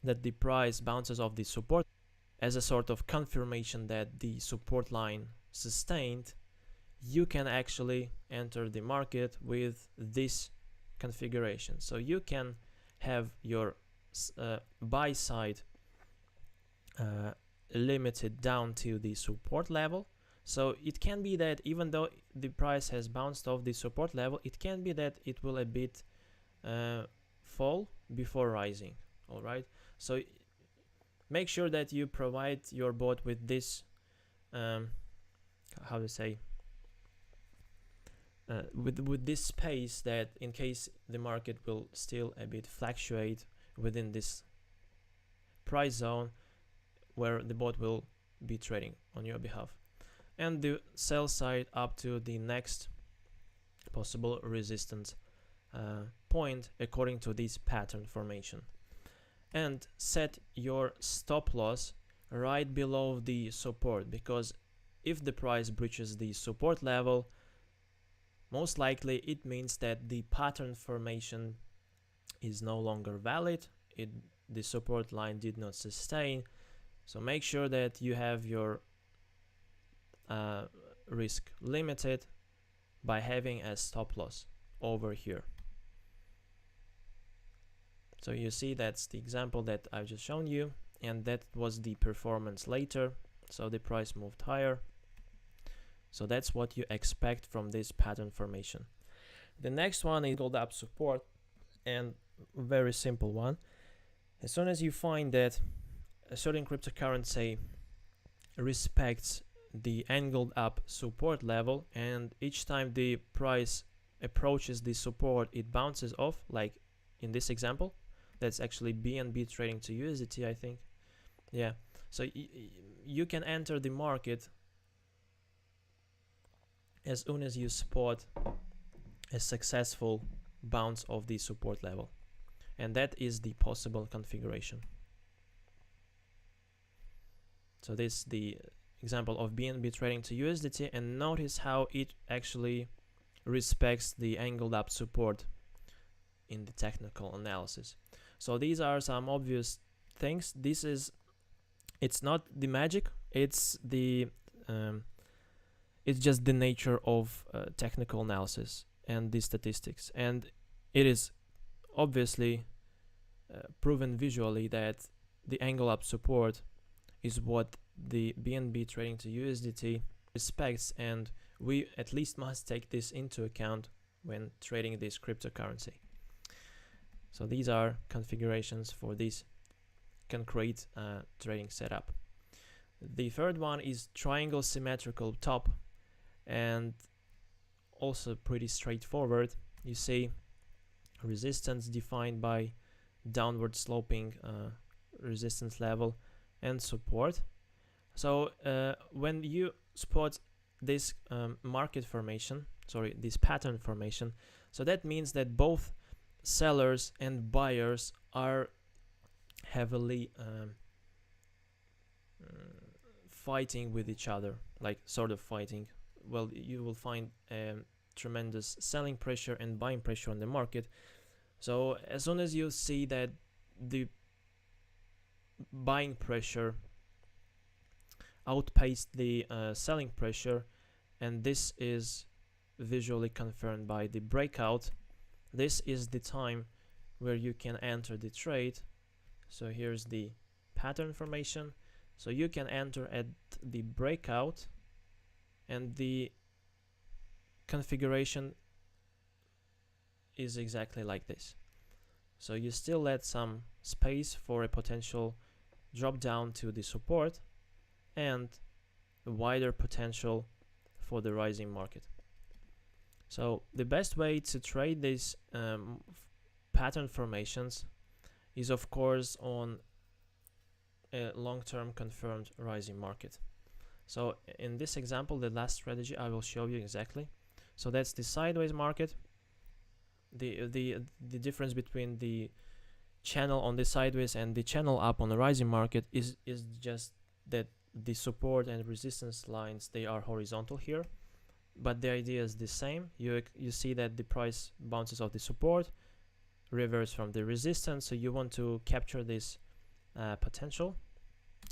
that the price bounces off the support as a sort of confirmation that the support line sustained, you can actually enter the market with this configuration. So you can have your buy side limited down to the support level. So it can be that even though the price has bounced off the support level, it can be that it will a bit fall before rising. All right, so make sure that you provide your bot with this how to say with this space, that in case the market will still a bit fluctuate within this price zone, where the bot will be trading on your behalf, and the sell side up to the next possible resistance point according to this pattern formation, and set your stop loss right below the support, because if the price breaches the support level, most likely it means that the pattern formation is no longer valid. The support line did not sustain. So make sure that you have your risk limited by having a stop loss over here. So you see that's the example that I've just shown you, and that was the performance later. So the price moved higher. So that's what you expect from this pattern formation. The next one is called up support, and very simple one. As soon as you find that a certain cryptocurrency respects the angled up support level, and each time the price approaches the support it bounces off, like in this example, that's actually BNB trading to USDT, I think. Yeah, so you can enter the market as soon as you spot a successful bounce of the support level, and that is the possible configuration. So this is the example of BNB trading to USDT, and notice how it actually respects the angled up support in the technical analysis. So these are some obvious things. It's not the magic, it's the it's just the nature of technical analysis and the statistics, and it is obviously proven visually that the angle up support is what the BNB trading to USDT respects, and we at least must take this into account when trading this cryptocurrency. So these are configurations for this concrete trading setup. The third one is triangle symmetrical top, and also pretty straightforward. You see resistance defined by downward sloping resistance level and support. So when you spot this market formation, this pattern formation, so that means that both sellers and buyers are heavily fighting with each other, like sort of fighting. Well, you will find tremendous selling pressure and buying pressure on the market. So as soon as you see that the buying pressure outpaced the selling pressure, and this is visually confirmed by the breakout, this is the time where you can enter the trade. So here's the pattern formation. So you can enter at the breakout, and the configuration is exactly like this. So you still let some space for a potential drop down to the support and a wider potential for the rising market. So the best way to trade these pattern formations is of course on a long-term confirmed rising market. So in this example, the last strategy I will show you exactly. So that's the sideways market. The difference between the channel on the sideways and the channel up on the rising market is just that the support and resistance lines, they are horizontal here, but the idea is the same. You see that the price bounces off the support, reverse from the resistance, so you want to capture this potential,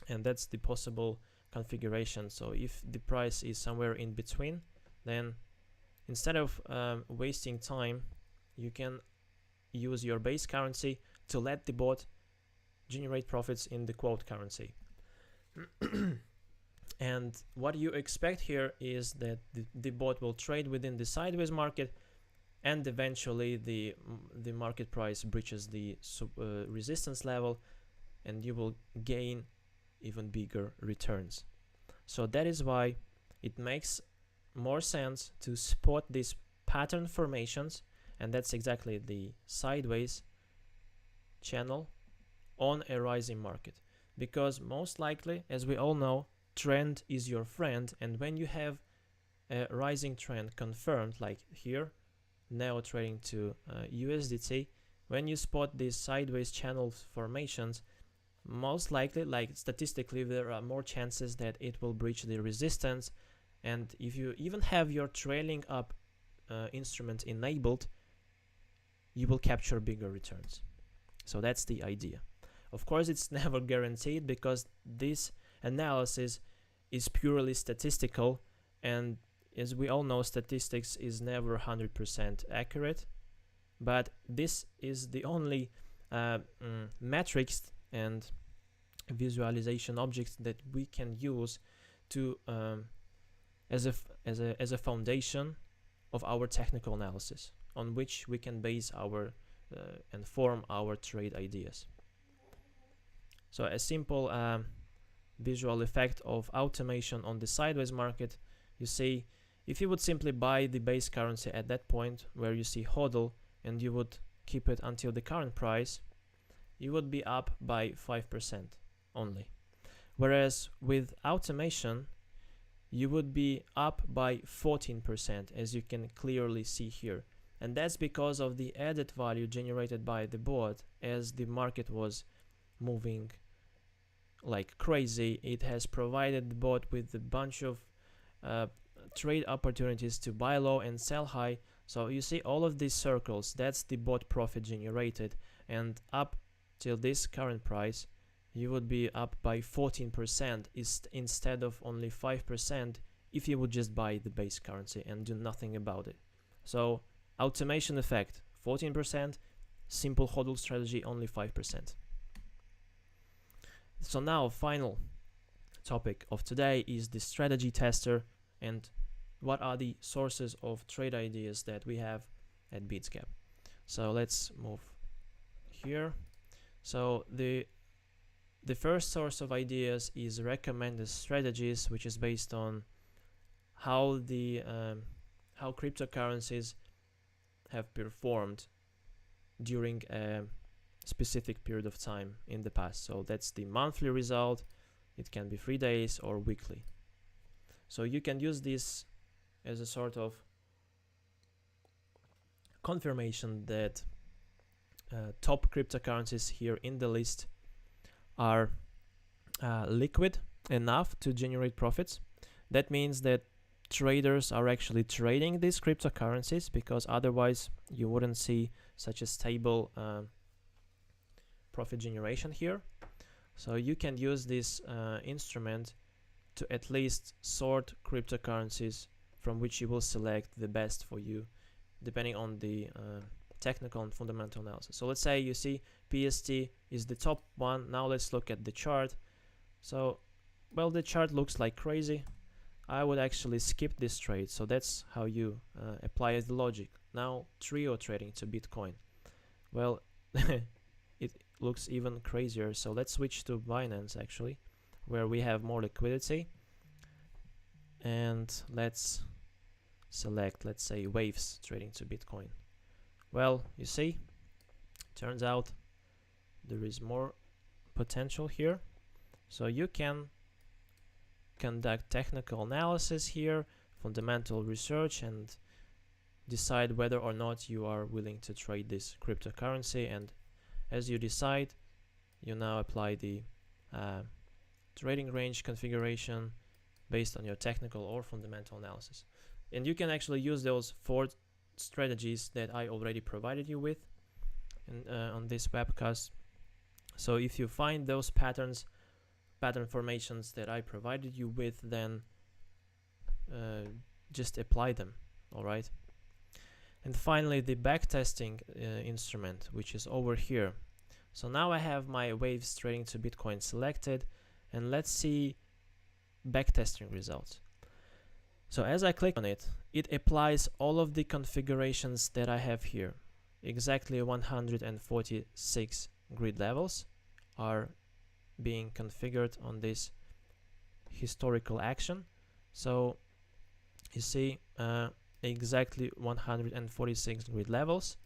and that's the possible configuration. So if the price is somewhere in between, then instead of wasting time, you can use your base currency to let the bot generate profits in the quote currency. And what you expect here is that the bot will trade within the sideways market, and eventually the market price breaches the resistance level, and you will gain even bigger returns. So that is why it makes more sense to spot these pattern formations, and that's exactly the sideways channel on a rising market, because most likely, as we all know, trend is your friend, and when you have a rising trend confirmed, like here, now trading to USDT, when you spot these sideways channel formations, most likely, like statistically, there are more chances that it will breach the resistance, and if you even have your trailing up instrument enabled, you will capture bigger returns. So that's the idea. Of course, it's never guaranteed, because this analysis is purely statistical, and as we all know, statistics is never 100% accurate, but this is the only metrics and visualization objects that we can use to as a foundation of our technical analysis, on which we can base our and form our trade ideas. So a simple visual effect of automation on the sideways market, you see, if you would simply buy the base currency at that point where you see HODL, and you would keep it until the current price, you would be up by 5% only. Whereas with automation, you would be up by 14%, as you can clearly see here. And that's because of the added value generated by the bot. As the market was moving like crazy, it has provided the bot with a bunch of trade opportunities to buy low and sell high. So you see all of these circles, that's the bot profit generated, and up till this current price you would be up by 14% instead of only 5% if you would just buy the base currency and do nothing about it. So automation effect 14%, simple HODL strategy only 5%. So now final topic of today is the strategy tester and what are the sources of trade ideas that we have at Bitsgap. So let's move here. So the first source of ideas is recommended strategies, which is based on how how cryptocurrencies have performed during a specific period of time in the past. So that's the monthly result. It can be 3 days or weekly. So you can use this as a sort of confirmation that top cryptocurrencies here in the list are liquid enough to generate profits. That means that traders are actually trading these cryptocurrencies, because otherwise you wouldn't see such a stable profit generation here. So you can use this instrument to at least sort cryptocurrencies from which you will select the best for you, depending on the technical and fundamental analysis. So let's say you see PST is the top one. Now let's look at the chart. So, well, the chart looks like crazy. I would actually skip this trade. So that's how you apply the logic. Now trio trading to Bitcoin. Well, it looks even crazier. So let's switch to Binance actually, where we have more liquidity. And let's select, let's say, waves trading to Bitcoin. Well, you see, turns out there is more potential here. So you can conduct technical analysis here, fundamental research, and decide whether or not you are willing to trade this cryptocurrency. And as you decide, you now apply the trading range configuration based on your technical or fundamental analysis. And you can actually use those 4 strategies that I already provided you with on this webcast. So if you find those pattern formations that I provided you with, then just apply them. All right. And finally, the backtesting instrument, which is over here. So now I have my waves trading to Bitcoin selected, and let's see backtesting results. So as I click on it, it applies all of the configurations that I have here. Exactly 146 grid levels are being configured on this historical action. So you see exactly 146 grid levels,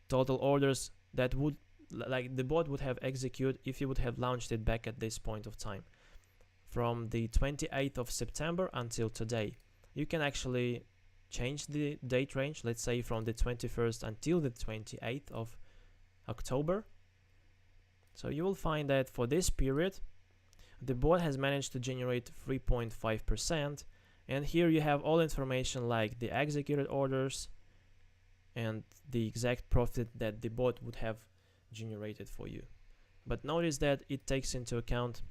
total orders that would, like, the bot would have executed if you would have launched it back at this point of time, from the 28th of September until today. You can actually change the date range, let's say from the 21st until the 28th of October. So you will find that for this period, the bot has managed to generate 3.5%. And here you have all information like the executed orders and the exact profit that the bot would have generated for you. But notice that it takes into account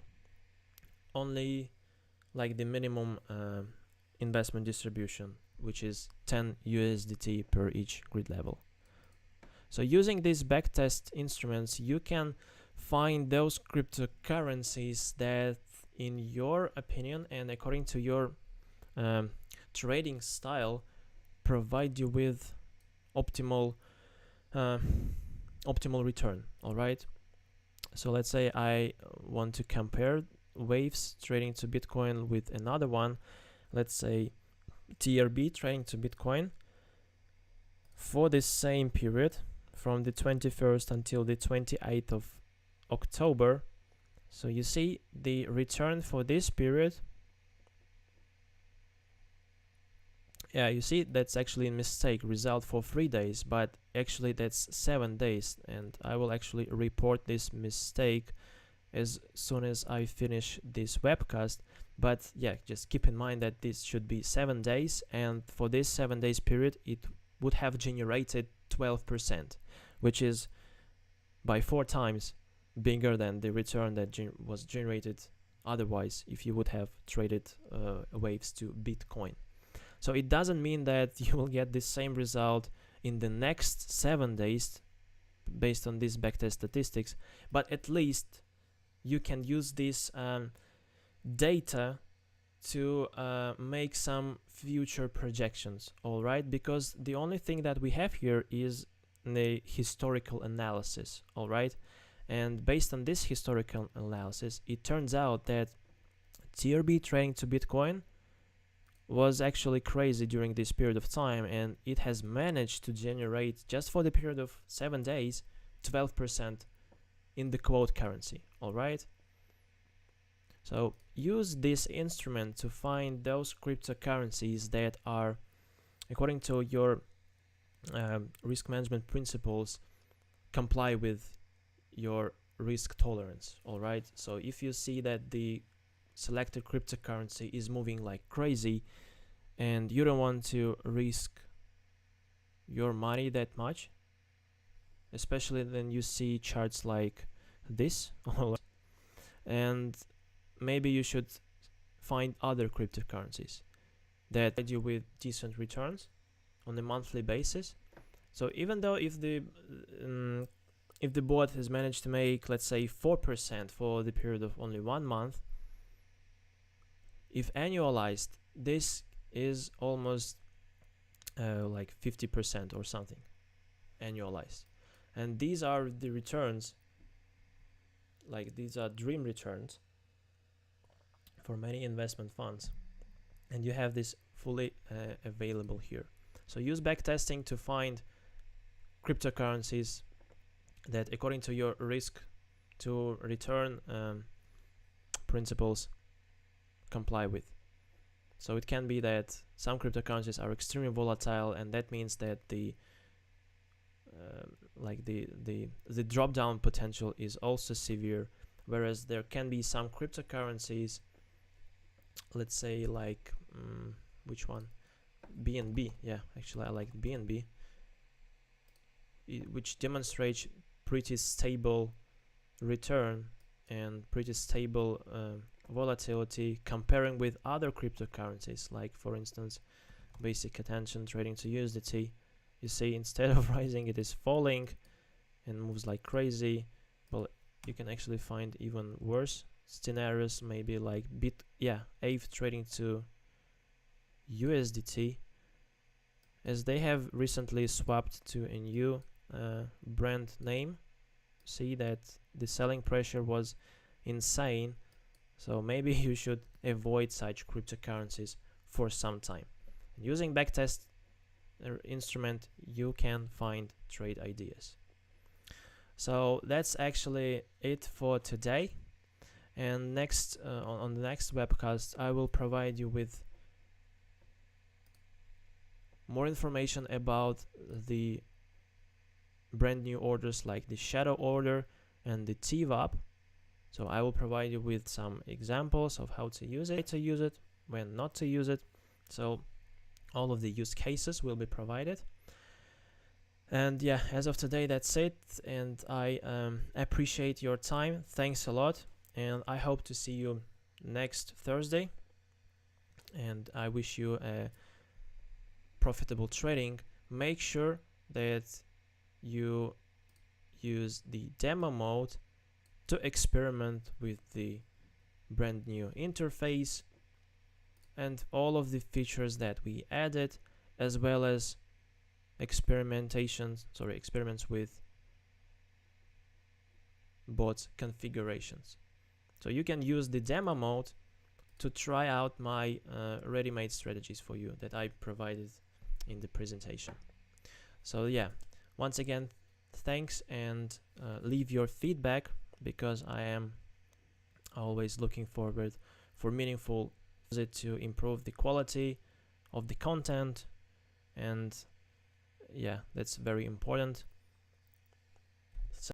only like the minimum investment distribution, which is 10 USDT per each grid level. So using these backtest instruments, you can find those cryptocurrencies that, in your opinion and according to your trading style, provide you with optimal return. All right. So let's say I want to compare waves trading to Bitcoin with another one. Let's say TRB trading to Bitcoin for this same period from the 21st until the 28th of October. So you see the return for this period. Yeah, you see that's actually a mistake, result for 3 days, but actually that's 7 days, and I will actually report this mistake as soon as I finish this webcast. But yeah, just keep in mind that this should be 7 days, and for this 7 days period it would have generated 12%, which is by 4 times bigger than the return that was generated otherwise if you would have traded waves to Bitcoin. So it doesn't mean that you will get the same result in the next 7 days based on these backtest statistics, but at least you can use this data to make some future projections, all right? Because the only thing that we have here is the historical analysis, all right? And based on this historical analysis, it turns out that TRB trading to Bitcoin was actually crazy during this period of time, and it has managed to generate, just for the period of 7 days, 12% in the quote currency, all right? So use this instrument to find those cryptocurrencies that are, according to your risk management principles, comply with your risk tolerance, all right? So if you see that the selected cryptocurrency is moving like crazy and you don't want to risk your money that much, especially when you see charts like this, and maybe you should find other cryptocurrencies that provide you with decent returns on a monthly basis. So even though if the bot has managed to make, let's say, 4% for the period of only 1 month, if annualized, this is almost like 50% or something annualized. And these are the returns, like these are dream returns for many investment funds, and you have this fully available here. So use backtesting to find cryptocurrencies that, according to your risk to return principles, comply with. So it can be that some cryptocurrencies are extremely volatile, and that means that the drop down potential is also severe, whereas there can be some cryptocurrencies, let's say like which one, BNB, yeah, actually I like BNB, which demonstrates pretty stable return and pretty stable volatility comparing with other cryptocurrencies, like for instance basic attention trading to USDT. You see, instead of rising, it is falling and moves like crazy. Well, you can actually find even worse scenarios, maybe like AVE trading to USDT, as they have recently swapped to a new brand name. See that the selling pressure was insane, so maybe you should avoid such cryptocurrencies for some time. Using backtest instrument, you can find trade ideas. So that's actually it for today, and next on the next webcast I will provide you with more information about the brand new orders like the shadow order and the TVAP. So I will provide you with some examples of how to use it, when not to use it. So all of the use cases will be provided. And yeah, as of today, that's it. And I appreciate your time. Thanks a lot. And I hope to see you next Thursday. And I wish you a profitable trading. Make sure that you use the demo mode to experiment with the brand new interface and all of the features that we added, as well as experiments with bot configurations. So you can use the demo mode to try out my ready-made strategies for you that I provided in the presentation. So yeah, once again, thanks, and leave your feedback, because I am always looking forward for meaningful to improve the quality of the content, and yeah, that's very important.